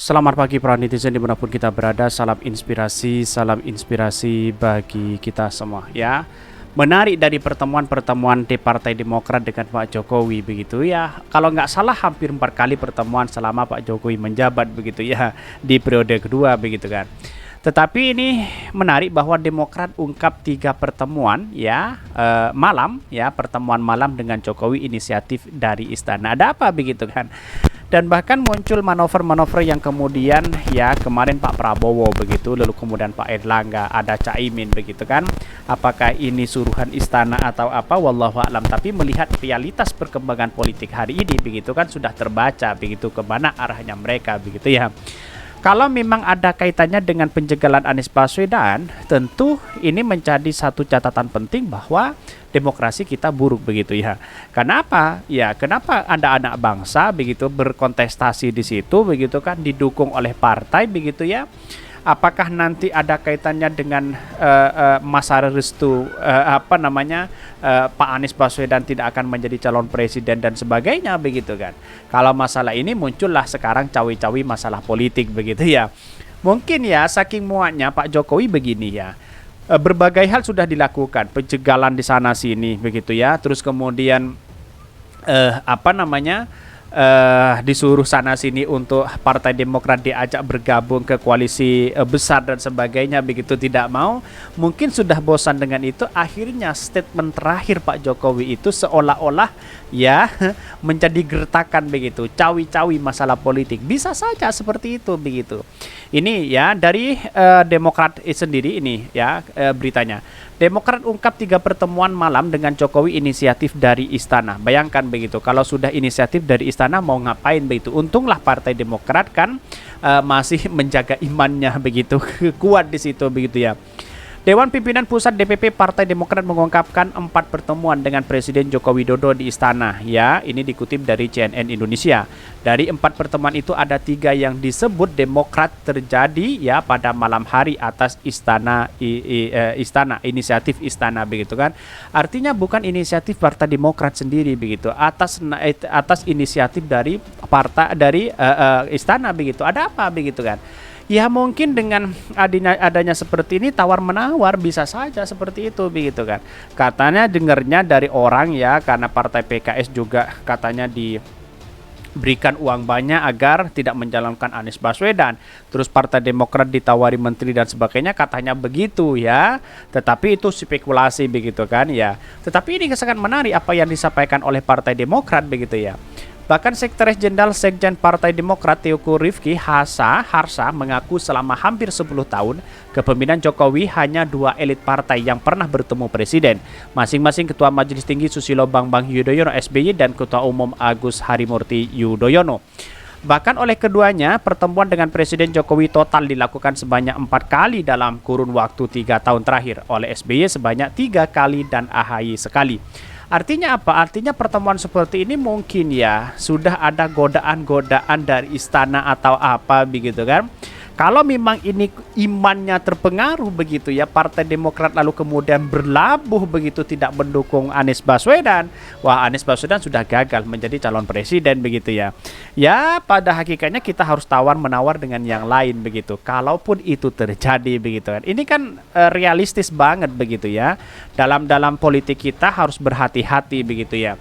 Selamat pagi para netizen dimanapun kita berada. Salam inspirasi bagi kita semua ya. Menarik dari pertemuan-pertemuan di Partai Demokrat dengan Pak Jokowi begitu ya. Kalau nggak salah hampir 4 kali pertemuan selama Pak Jokowi menjabat begitu ya di periode kedua begitu kan. Tetapi ini menarik bahwa Demokrat ungkap 3 pertemuan ya malam ya, pertemuan malam dengan Jokowi inisiatif dari istana. Ada apa begitu kan? Dan bahkan muncul manuver-manuver yang kemudian ya kemarin Pak Prabowo begitu, lalu kemudian Pak Erlangga, ada Caimin begitu kan. Apakah ini suruhan istana atau apa, wallahu a'lam. Tapi melihat realitas perkembangan politik hari ini begitu kan sudah terbaca begitu kemana arahnya mereka begitu ya. Kalau memang ada kaitannya dengan penjagalan Anies Baswedan, tentu ini menjadi satu catatan penting bahwa demokrasi kita buruk begitu ya. Kenapa? Ya, kenapa ada anak bangsa begitu berkontestasi di situ begitu kan, didukung oleh partai begitu ya. Apakah nanti ada kaitannya dengan masa restu Pak Anies Baswedan tidak akan menjadi calon presiden dan sebagainya begitu kan. Kalau masalah ini muncullah sekarang cawi-cawi masalah politik begitu ya. Mungkin ya saking muatnya Pak Jokowi begini ya. Berbagai hal sudah dilakukan, pencegalan di sana sini begitu ya. Terus kemudian disuruh sana sini untuk Partai Demokrat diajak bergabung ke koalisi besar dan sebagainya begitu, tidak mau. Mungkin sudah bosan dengan itu, akhirnya statement terakhir Pak Jokowi itu seolah-olah ya menjadi gertakan begitu, cawi-cawi masalah politik. Bisa saja seperti itu begitu. Ini ya dari Demokrat sendiri ini ya beritanya. Demokrat ungkap 3 pertemuan malam dengan Jokowi inisiatif dari istana. Bayangkan begitu, kalau sudah inisiatif dari istana mau ngapain begitu. Untunglah Partai Demokrat kan masih menjaga imannya begitu kuat di situ begitu ya. Dewan Pimpinan Pusat DPP Partai Demokrat mengungkapkan 4 pertemuan dengan Presiden Joko Widodo di istana. Ya, ini dikutip dari CNN Indonesia. Dari 4 pertemuan itu ada 3 yang disebut Demokrat terjadi ya pada malam hari atas inisiatif istana begitu kan. Artinya bukan inisiatif Partai Demokrat sendiri begitu. Atas inisiatif dari istana begitu. Ada apa begitu kan? Ya mungkin dengan adanya seperti ini tawar-menawar bisa saja seperti itu begitu kan. Katanya dengarnya dari orang ya, karena partai PKS juga katanya diberikan uang banyak agar tidak menjalankan Anies Baswedan. Terus Partai Demokrat ditawari menteri dan sebagainya, katanya begitu ya. Tetapi itu spekulasi begitu kan ya. Tetapi ini sangat menarik apa yang disampaikan oleh Partai Demokrat begitu ya. Bahkan Sekretaris Jenderal Sekjen Partai Demokrat Teuku Rifki Harsa mengaku selama hampir 10 tahun kepemimpinan Jokowi hanya 2 elit partai yang pernah bertemu presiden, masing-masing Ketua Majelis Tinggi Susilo Bambang Yudhoyono SBY dan Ketua Umum Agus Harimurti Yudhoyono. Bahkan oleh keduanya, pertemuan dengan Presiden Jokowi total dilakukan sebanyak 4 kali dalam kurun waktu 3 tahun terakhir, oleh SBY sebanyak 3 kali dan AHY sekali. Artinya apa? Artinya pertemuan seperti ini mungkin ya sudah ada godaan-godaan dari istana atau apa begitu kan. Kalau memang ini imannya terpengaruh begitu ya, Partai Demokrat lalu kemudian berlabuh begitu tidak mendukung Anies Baswedan. Wah, Anies Baswedan sudah gagal menjadi calon presiden begitu ya. Ya, pada hakikatnya kita harus tawar-menawar dengan yang lain begitu. Kalaupun itu terjadi begitu kan. Ini kan realistis banget begitu ya. Dalam politik kita harus berhati-hati begitu ya.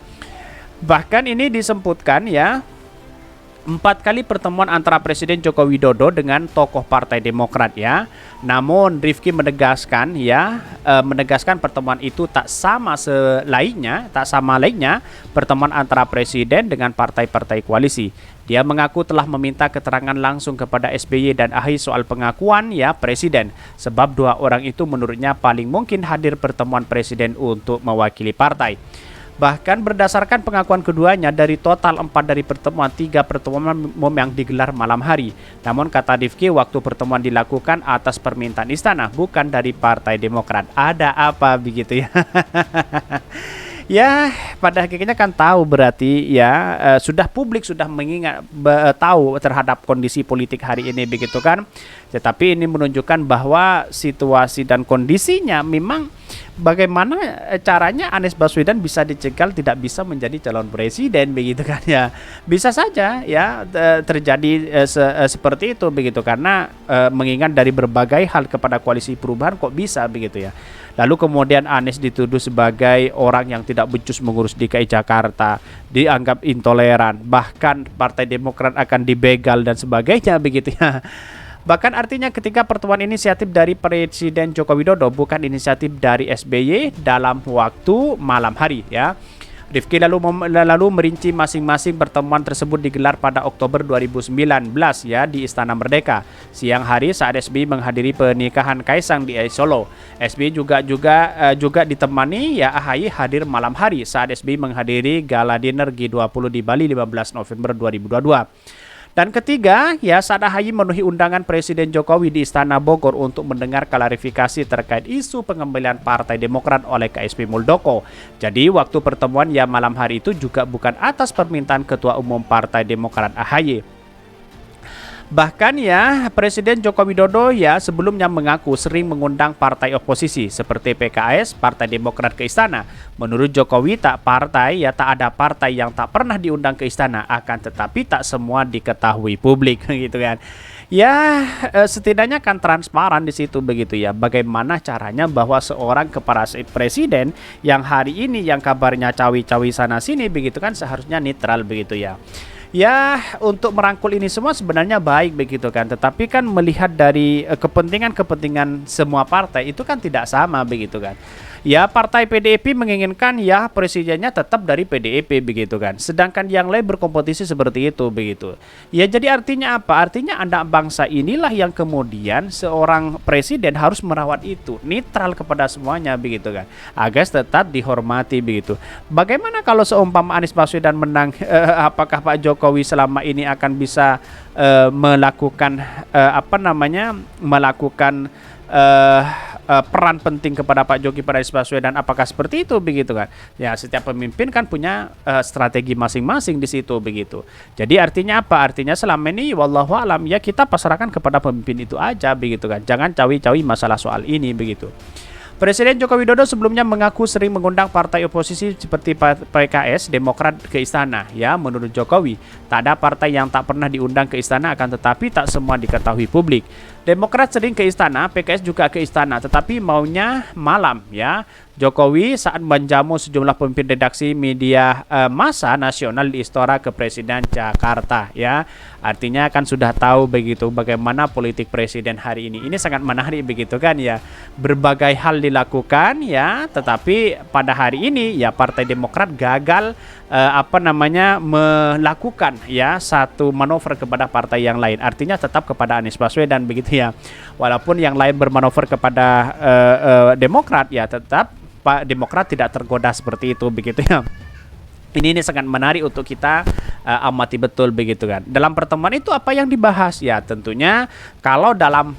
Bahkan ini disebutkan ya, 4 kali pertemuan antara Presiden Joko Widodo dengan tokoh Partai Demokrat ya. Namun Rifki menegaskan pertemuan itu tak sama lainnya pertemuan antara Presiden dengan partai-partai koalisi. Dia mengaku telah meminta keterangan langsung kepada SBY dan AHY soal pengakuan ya Presiden, sebab 2 orang itu menurutnya paling mungkin hadir pertemuan Presiden untuk mewakili partai. Bahkan berdasarkan pengakuan keduanya, dari total 4 dari pertemuan, 3 pertemuan yang digelar malam hari. Namun kata Rifki, waktu pertemuan dilakukan atas permintaan istana, bukan dari Partai Demokrat. Ada apa begitu ya? Ya, pada hakikatnya kan tahu berarti ya, sudah publik sudah mengingat tahu terhadap kondisi politik hari ini begitu kan. Tetapi ini menunjukkan bahwa situasi dan kondisinya memang bagaimana caranya Anies Baswedan bisa dicegal tidak bisa menjadi calon presiden begitu kan ya. Bisa saja ya terjadi seperti itu begitu karena mengingat dari berbagai hal kepada koalisi perubahan kok bisa begitu ya. Lalu kemudian Anies dituduh sebagai orang yang tidak becus mengurus DKI Jakarta, dianggap intoleran, bahkan Partai Demokrat akan dibegal dan sebagainya begitu ya. Bahkan artinya ketika pertemuan inisiatif dari Presiden Joko Widodo bukan inisiatif dari SBY dalam waktu malam hari ya. Rifki lalu merinci masing-masing pertemuan tersebut digelar pada Oktober 2019 ya di Istana Merdeka. Siang hari saat SBY menghadiri pernikahan Kaisang di Solo. SBY juga ditemani ya AHY hadir malam hari saat SBY menghadiri gala dinner G20 di Bali 15 November 2022. Dan ketiga, ya saat AHY memenuhi undangan Presiden Jokowi di Istana Bogor untuk mendengar klarifikasi terkait isu pengembalian Partai Demokrat oleh KSP Muldoko. Jadi waktu pertemuan ya malam hari itu juga bukan atas permintaan Ketua Umum Partai Demokrat AHY. Bahkan ya Presiden Joko Widodo ya sebelumnya mengaku sering mengundang partai oposisi seperti PKS, Partai Demokrat ke istana. Menurut Jokowi tak ada partai yang tak pernah diundang ke istana, akan tetapi tak semua diketahui publik gitu kan. Ya setidaknya kan transparan di situ begitu ya. Bagaimana caranya bahwa seorang kepala presiden yang hari ini yang kabarnya cawi-cawi sana sini begitu kan seharusnya netral begitu ya. Ya, untuk merangkul ini semua sebenarnya baik begitu kan. Tetapi kan melihat dari kepentingan-kepentingan semua partai itu kan tidak sama begitu kan. Ya, partai PDIP menginginkan ya presidennya tetap dari PDIP begitu kan. Sedangkan yang lain berkompetisi seperti itu begitu. Ya, jadi artinya apa? Artinya anak bangsa inilah yang kemudian seorang presiden harus merawat itu, netral kepada semuanya begitu kan. Agar tetap dihormati begitu. Bagaimana kalau seumpama Anies Baswedan menang, apakah Pak Jokowi selama ini akan bisa melakukan peran penting kepada Pak Jokowi pada Anies Baswedan? Apakah seperti itu begitu kan? Ya setiap pemimpin kan punya strategi masing-masing di situ begitu. Jadi artinya apa? Artinya selama ini wallahu alam ya kita pasrahkan kepada pemimpin itu aja begitu kan. Jangan cawi-cawi masalah soal ini begitu. Presiden Joko Widodo sebelumnya mengaku sering mengundang partai oposisi seperti PKS, Demokrat ke istana. Ya, menurut Jokowi, tak ada partai yang tak pernah diundang ke istana, akan tetapi tak semua diketahui publik. Demokrat sering ke istana, PKS juga ke istana, tetapi maunya malam ya. Jokowi saat menjamu sejumlah pemimpin redaksi media massa nasional di Istora Kepresidenan Jakarta ya. Artinya kan sudah tahu begitu bagaimana politik presiden hari ini. Ini sangat menarik begitu kan ya. Berbagai hal dilakukan ya, tetapi pada hari ini ya Partai Demokrat gagal melakukan ya satu manuver kepada partai yang lain. Artinya tetap kepada Anies Baswedan begitu ya. Walaupun yang lain bermanuver kepada Demokrat ya tetap Pak Demokrat tidak tergoda seperti itu begitu ya. Ini sangat menarik untuk kita amati betul begitu kan. Dalam pertemuan itu apa yang dibahas? Ya tentunya kalau dalam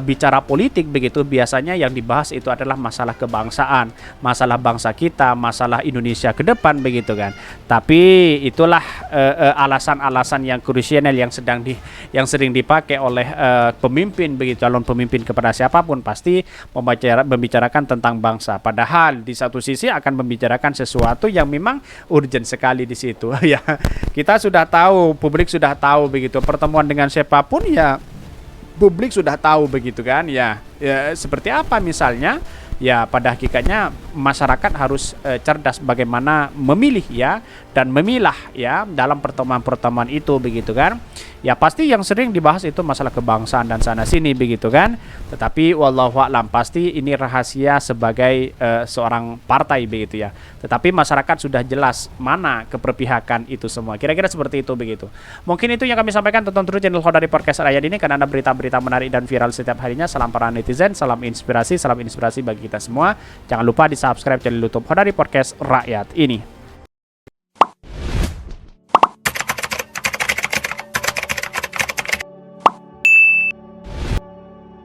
bicara politik begitu biasanya yang dibahas itu adalah masalah kebangsaan, masalah bangsa kita, masalah Indonesia ke depan begitu kan. Tapi itulah alasan-alasan yang krusial yang sering dipakai oleh pemimpin begitu, calon pemimpin kepada siapapun pasti membicarakan tentang bangsa. Padahal di satu sisi akan membicarakan sesuatu yang memang urgent sekali di situ ya. Kita sudah tahu, publik sudah tahu begitu. Pertemuan dengan siapapun ya publik sudah tahu begitu kan ya. Ya seperti apa misalnya? Ya pada hakikatnya masyarakat harus cerdas bagaimana memilih ya dan memilah ya dalam pertemuan-pertemuan itu begitu kan. Ya pasti yang sering dibahas itu masalah kebangsaan dan sana sini begitu kan. Tetapi wallahu a'lam pasti ini rahasia sebagai seorang partai begitu ya. Tetapi masyarakat sudah jelas mana keperpihakan itu semua. Kira-kira seperti itu begitu. Mungkin itu yang kami sampaikan. Tonton terus channel Khodari Podcast Rakyat ini karena ada berita-berita menarik dan viral setiap harinya. Salam para netizen, salam inspirasi bagi kita semua. Jangan lupa di subscribe channel YouTube Khodari Podcast Rakyat ini.